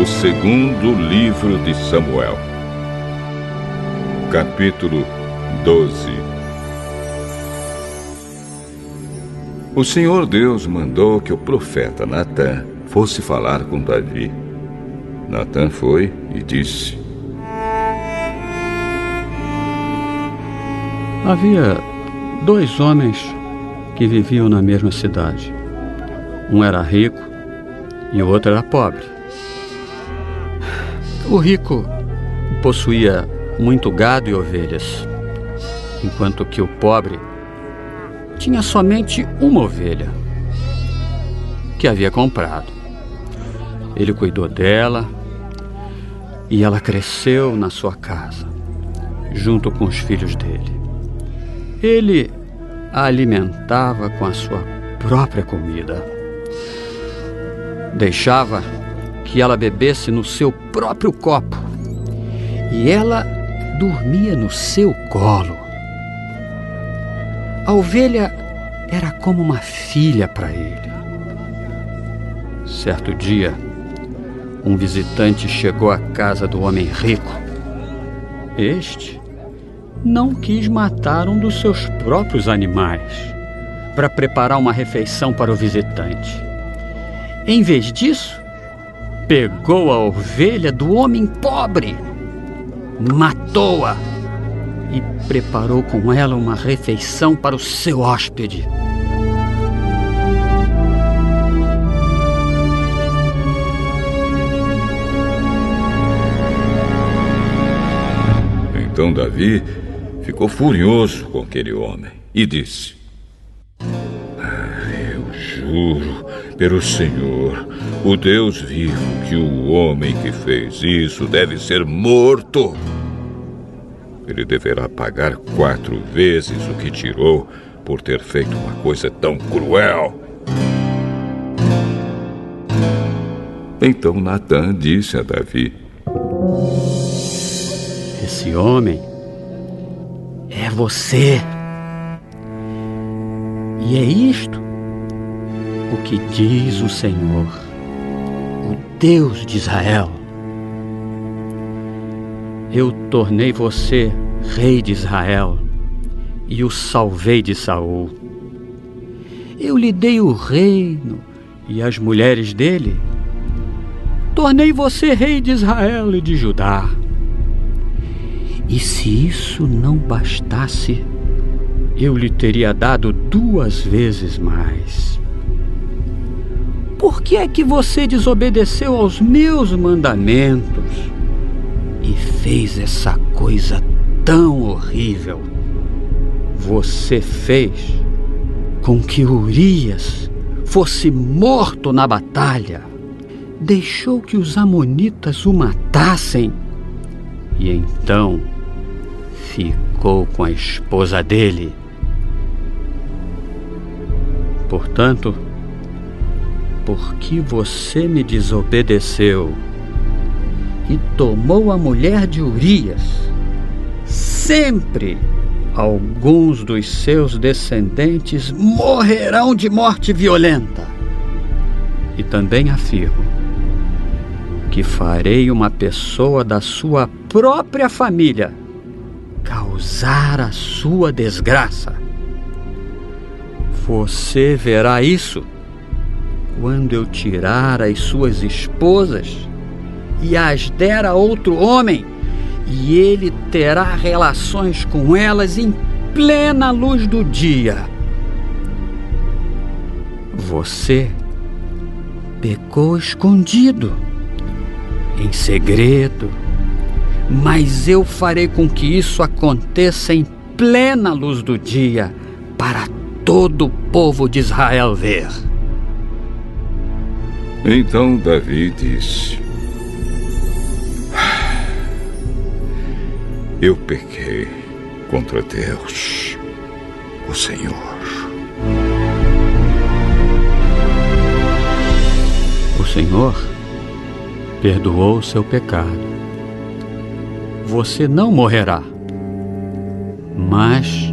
O segundo livro de Samuel, capítulo 12. O Senhor Deus mandou que o profeta Natã fosse falar com Davi. Natã foi e disse: Havia 2 homens que viviam na mesma cidade. Um era rico e o outro era pobre. O rico possuía muito gado e ovelhas, enquanto que o pobre tinha somente uma ovelha que havia comprado. Ele cuidou dela e ela cresceu na sua casa, junto com os filhos dele. Ele a alimentava com a sua própria comida. Deixava que ela bebesse no seu próprio copo e ela dormia no seu colo. A ovelha era como uma filha para ele. Certo dia, um visitante chegou à casa do homem rico. Este não quis matar um dos seus próprios animais para preparar uma refeição para o visitante. Em vez disso, pegou a ovelha do homem pobre, matou-a e preparou com ela uma refeição para o seu hóspede. Então Davi ficou furioso com aquele homem e disse: Eu juro pelo Senhor, o Deus vivo, que o homem que fez isso deve ser morto. Ele deverá pagar 4 vezes o que tirou por ter feito uma coisa tão cruel. Então Natã disse a Davi: Esse homem é você. E é isto o que diz o Senhor, o Deus de Israel: Eu tornei você rei de Israel e o salvei de Saul. Eu lhe dei o reino e as mulheres dele. Tornei você rei de Israel e de Judá. E se isso não bastasse, eu lhe teria dado 2 vezes mais. Por que é que você desobedeceu aos meus mandamentos e fez essa coisa tão horrível? Você fez com que Urias fosse morto na batalha, deixou que os amonitas o matassem e então ficou com a esposa dele. Portanto, porque você me desobedeceu e tomou a mulher de Urias, sempre alguns dos seus descendentes morrerão de morte violenta. E também afirmo que farei uma pessoa da sua própria família causar a sua desgraça. Você verá isso quando eu tirar as suas esposas e as der a outro homem, e ele terá relações com elas em plena luz do dia. Você pecou escondido, em segredo, mas eu farei com que isso aconteça em plena luz do dia, para todo o povo de Israel ver. Então Davi disse: Eu pequei contra Deus, o Senhor. O Senhor perdoou o seu pecado. Você não morrerá. Mas,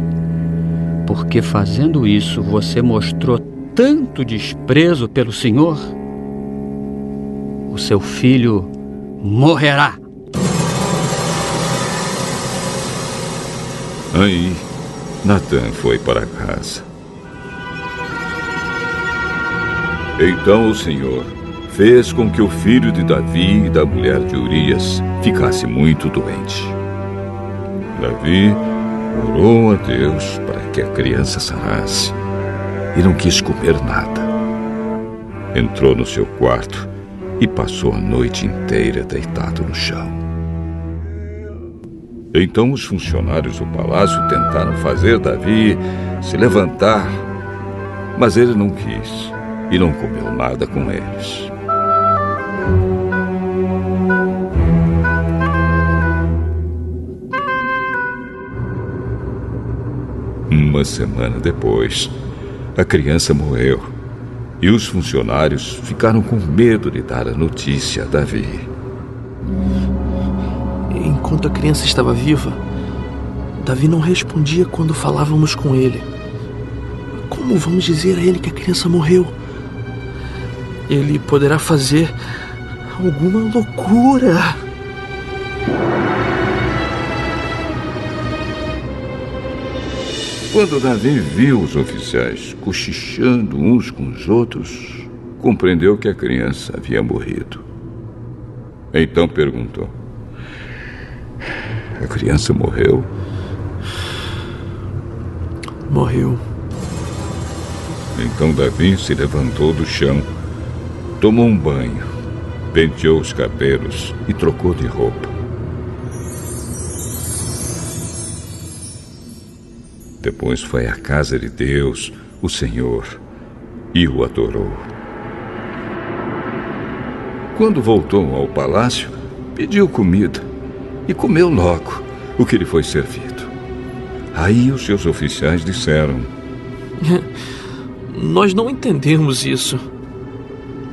porque fazendo isso você mostrou tanto desprezo pelo Senhor, o seu filho morrerá. Aí, Natã foi para casa. Então o Senhor fez com que o filho de Davi e da mulher de Urias ficasse muito doente. Davi orou a Deus para que a criança sarasse e não quis comer nada. Entrou no seu quarto e passou a noite inteira deitado no chão. Então os funcionários do palácio tentaram fazer Davi se levantar, mas ele não quis e não comeu nada com eles. Uma semana depois, a criança morreu e os funcionários ficaram com medo de dar a notícia a Davi. Enquanto a criança estava viva, Davi não respondia quando falávamos com ele. Como vamos dizer a ele que a criança morreu? Ele poderá fazer alguma loucura. Quando Davi viu os oficiais cochichando uns com os outros, compreendeu que a criança havia morrido. Então perguntou: a criança morreu? Morreu. Então Davi se levantou do chão, tomou um banho, penteou os cabelos e trocou de roupa. Depois foi à casa de Deus, o Senhor, e o adorou. Quando voltou ao palácio, pediu comida e comeu logo o que lhe foi servido. Aí os seus oficiais disseram: Nós não entendemos isso.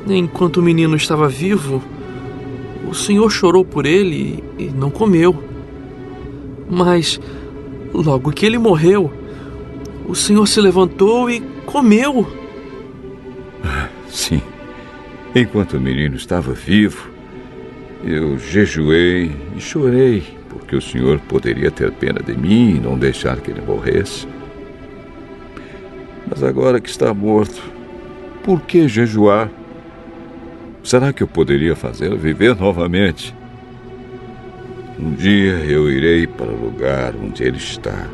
Enquanto o menino estava vivo, o Senhor chorou por ele e não comeu. Mas logo que ele morreu, o Senhor se levantou e comeu. Sim. Enquanto o menino estava vivo, eu jejuei e chorei, porque o Senhor poderia ter pena de mim e não deixar que ele morresse. Mas agora que está morto, por que jejuar? Será que eu poderia fazê-lo viver novamente? Um dia eu irei para o lugar onde ele está.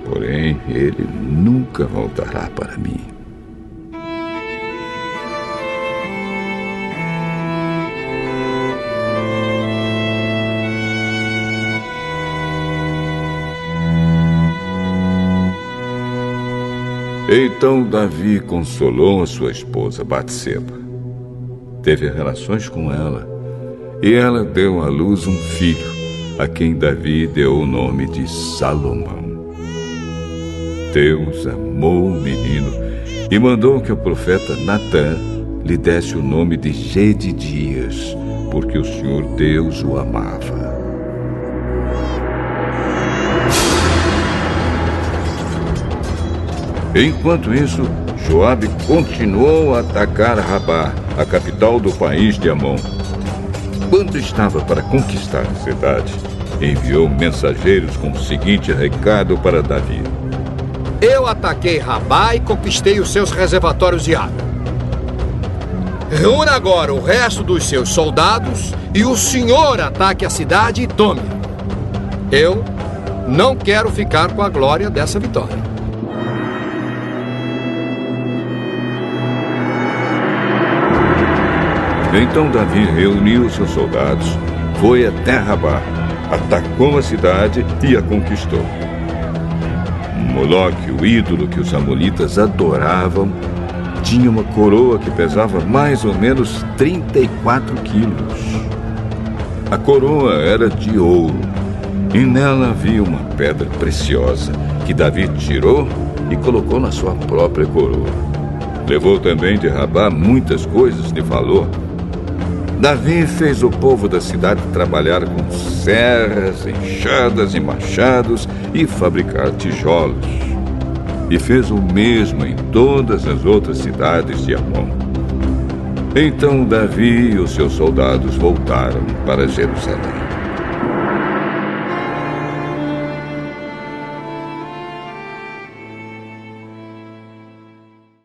Porém, ele nunca voltará para mim. Então Davi consolou a sua esposa Batseba. Teve relações com ela e ela deu à luz um filho, a quem Davi deu o nome de Salomão. Deus amou o menino e mandou que o profeta Natã lhe desse o nome de Jedidias, porque o Senhor Deus o amava. Enquanto isso, Joabe continuou a atacar Rabá, a capital do país de Amon. Quando estava para conquistar a cidade, enviou mensageiros com o seguinte recado para Davi: Eu ataquei Rabá e conquistei os seus reservatórios de água. Reúna agora o resto dos seus soldados e o senhor ataque a cidade e tome. Eu não quero ficar com a glória dessa vitória. Então Davi reuniu seus soldados, foi até Rabá, atacou a cidade e a conquistou. Moloque, o ídolo que os amonitas adoravam, tinha uma coroa que pesava mais ou menos 34 quilos. A coroa era de ouro e nela havia uma pedra preciosa que Davi tirou e colocou na sua própria coroa. Levou também de Rabá muitas coisas de valor. Davi fez o povo da cidade trabalhar com serras, enxadas e machados e fabricar tijolos. E fez o mesmo em todas as outras cidades de Amon. Então Davi e os seus soldados voltaram para Jerusalém.